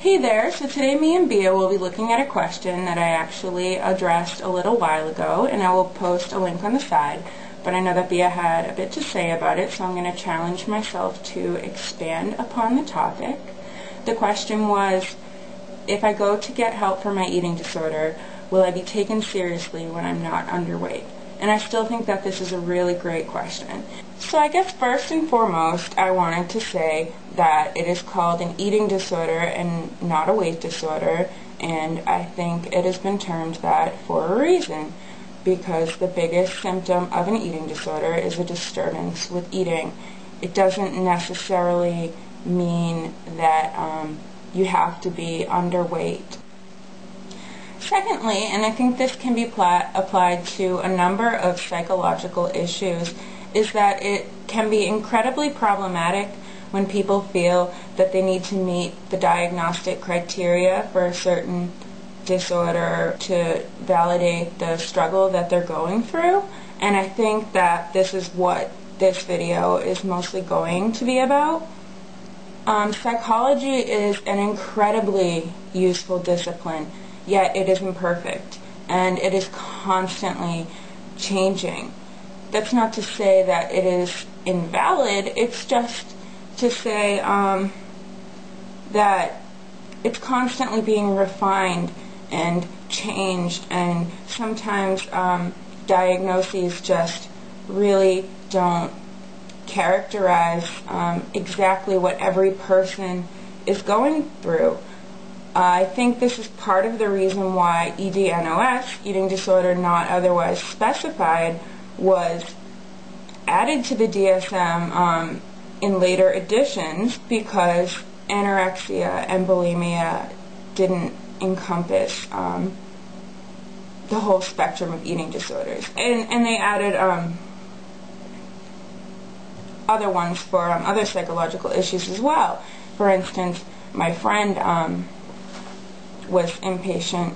Hey there, so today me and Bia will be looking at a question that I actually addressed a little while ago, and I will post a link on the side, but I know that Bia had a bit to say about it, so I'm going to challenge myself to expand upon the topic. The question was, if I go to get help for my eating disorder, will I be taken seriously when I'm not underweight? And I still think that this is a really great question. So I guess first and foremost, I wanted to say that it is called an eating disorder and not a weight disorder, and I think it has been termed that for a reason, because the biggest symptom of an eating disorder is a disturbance with eating. It doesn't necessarily mean that you have to be underweight. Secondly, and I think this can be applied to a number of psychological issues, is that it can be incredibly problematic when people feel that they need to meet the diagnostic criteria for a certain disorder to validate the struggle that they're going through. And I think that this is what this video is mostly going to be about. Psychology is an incredibly useful discipline, yet it is imperfect, and it is constantly changing. That's not to say that it is invalid, it's just to say that it's constantly being refined and changed, and sometimes diagnoses just really don't characterize exactly what every person is going through. I think this is part of the reason why EDNOS, eating disorder not otherwise specified, was added to the DSM in later editions, because anorexia and bulimia didn't encompass the whole spectrum of eating disorders. And they added other ones for other psychological issues as well. For instance, my friend was inpatient.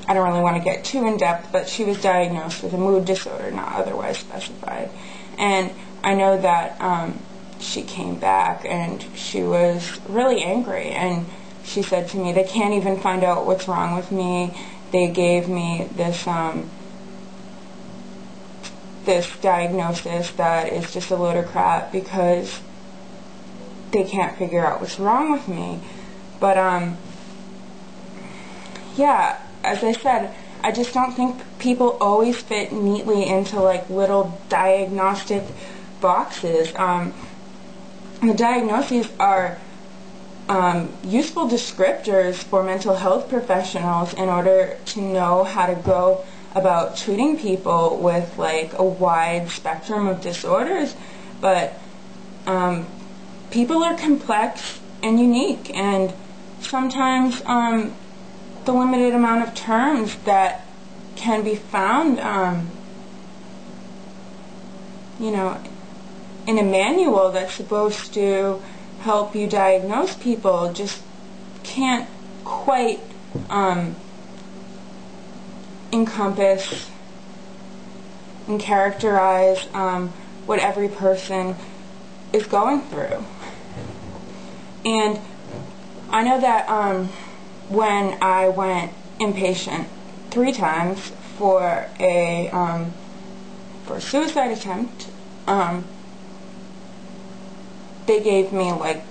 I don't really want to get too in-depth, but she was diagnosed with a mood disorder not otherwise specified. And I know that she came back and she was really angry, and she said to me, they can't even find out what's wrong with me. They gave me this this diagnosis that is just a load of crap because they can't figure out what's wrong with me. But yeah, as I said, I just don't think people always fit neatly into like little diagnostic boxes. The diagnoses are useful descriptors for mental health professionals in order to know how to go about treating people with like a wide spectrum of disorders, but people are complex and unique, and sometimes the limited amount of terms that can be found you know, in a manual that's supposed to help you diagnose people just can't quite encompass and characterize what every person is going through. And I know that when I went inpatient 3 times for a suicide attempt, they gave me like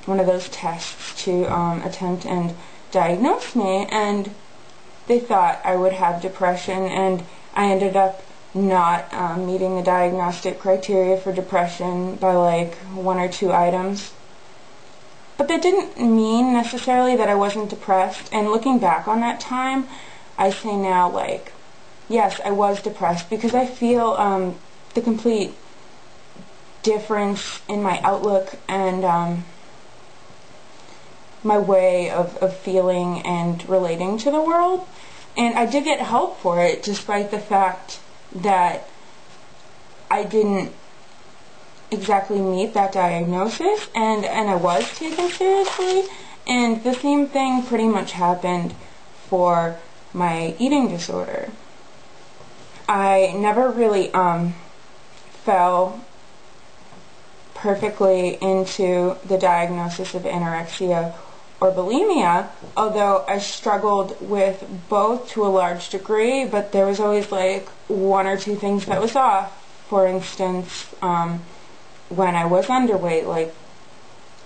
one of those tests to attempt and diagnose me, and they thought I would have depression, and I ended up not meeting the diagnostic criteria for depression by like 1 or 2 items. But that didn't mean necessarily that I wasn't depressed, and looking back on that time, I say now, like, yes, I was depressed, because I feel the complete difference in my outlook and my way of feeling and relating to the world. And I did get help for it, despite the fact that I didn't exactly meet that diagnosis, and I was taken seriously. And the same thing pretty much happened for my eating disorder. I never really fell perfectly into the diagnosis of anorexia or bulimia, although I struggled with both to a large degree, but there was always like one or two things that was off. For instance, when I was underweight, like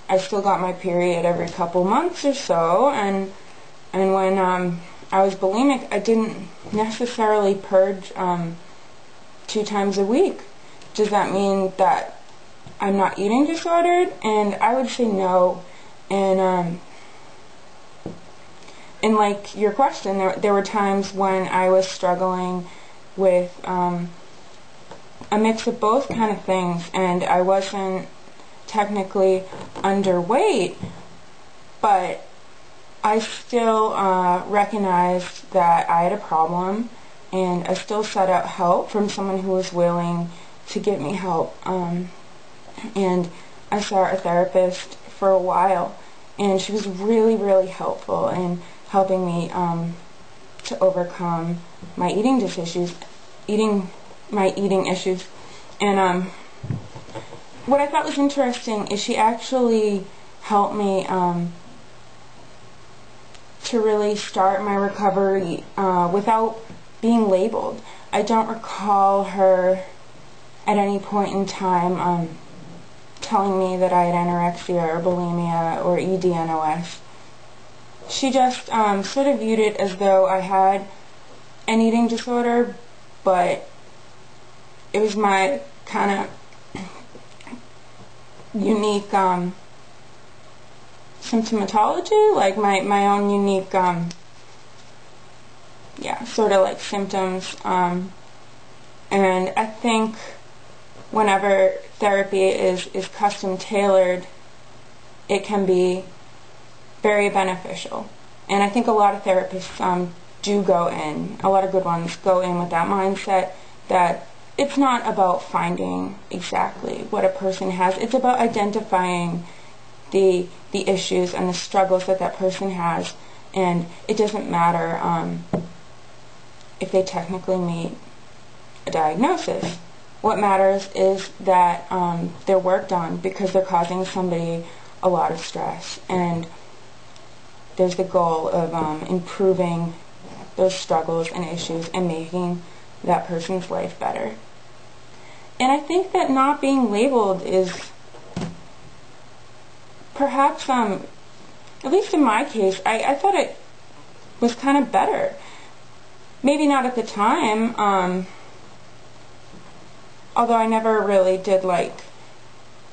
I still got my period every couple months or so, and when I was bulimic, I didn't necessarily purge 2 times a week. Does that mean that I'm not eating disordered? And I would say no. And like your question, there were times when I was struggling with a mix of both kind of things, and I wasn't technically underweight, but I still recognized that I had a problem, and I still sought out help from someone who was willing to give me help. And I saw a therapist for a while, and she was really, really helpful in helping me to overcome my eating issues. And what I thought was interesting is she actually helped me to really start my recovery without being labeled. I don't recall her at any point in time telling me that I had anorexia or bulimia or EDNOS. She just sort of viewed it as though I had an eating disorder, but it was my kind of unique symptomatology, like my own unique sort of like symptoms, and I think whenever therapy is custom tailored, it can be very beneficial. And I think a lot of therapists do go in, a lot of good ones go in with that mindset that it's not about finding exactly what a person has, it's about identifying the issues and the struggles that person has, and it doesn't matter if they technically meet a diagnosis. What matters is that they're worked on, because they're causing somebody a lot of stress, and there's the goal of improving those struggles and issues and making that person's life better. And I think that not being labeled is perhaps, at least in my case, I thought it was kind of better. Maybe not at the time, although I never really did like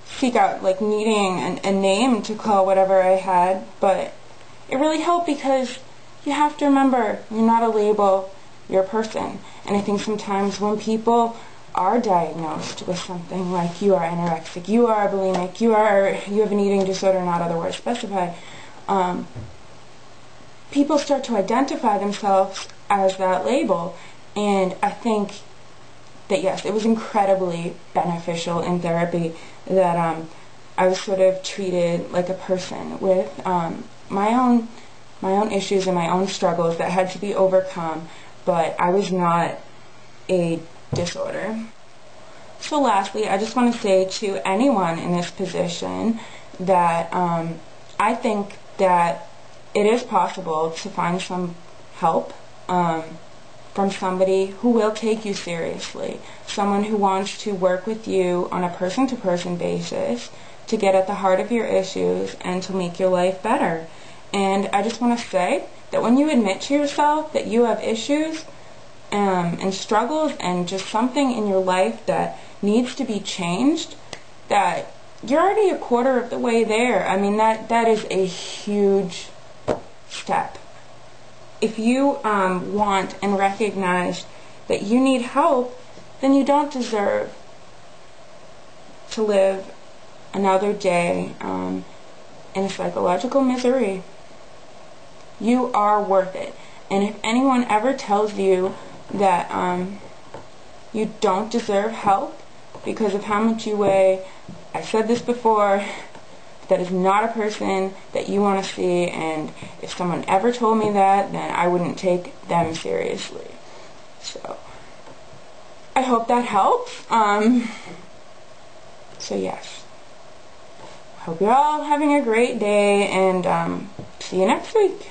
seek out like needing a name to call whatever I had, but it really helped, because you have to remember, you're not a label, you're a person. And I think sometimes when people are diagnosed with something like you are anorexic, you are bulimic, you have an eating disorder not otherwise specified, people start to identify themselves as that label. And I think that yes, it was incredibly beneficial in therapy that I was sort of treated like a person with my own issues and my own struggles that had to be overcome, but I was not a disorder. So lastly, I just want to say to anyone in this position that I think that it is possible to find some help from somebody who will take you seriously, someone who wants to work with you on a person-to-person basis to get at the heart of your issues and to make your life better. And I just want to say that when you admit to yourself that you have issues and struggles and just something in your life that needs to be changed, that you're already a quarter of the way there. I mean, that is a huge step. If you want and recognize that you need help, then you don't deserve to live another day in a psychological misery. You are worth it. And if anyone ever tells you that you don't deserve help because of how much you weigh, I said this before, that is not a person that you want to see, and if someone ever told me that, then I wouldn't take them seriously. So I hope that helps. So yes, hope you're all having a great day, and see you next week.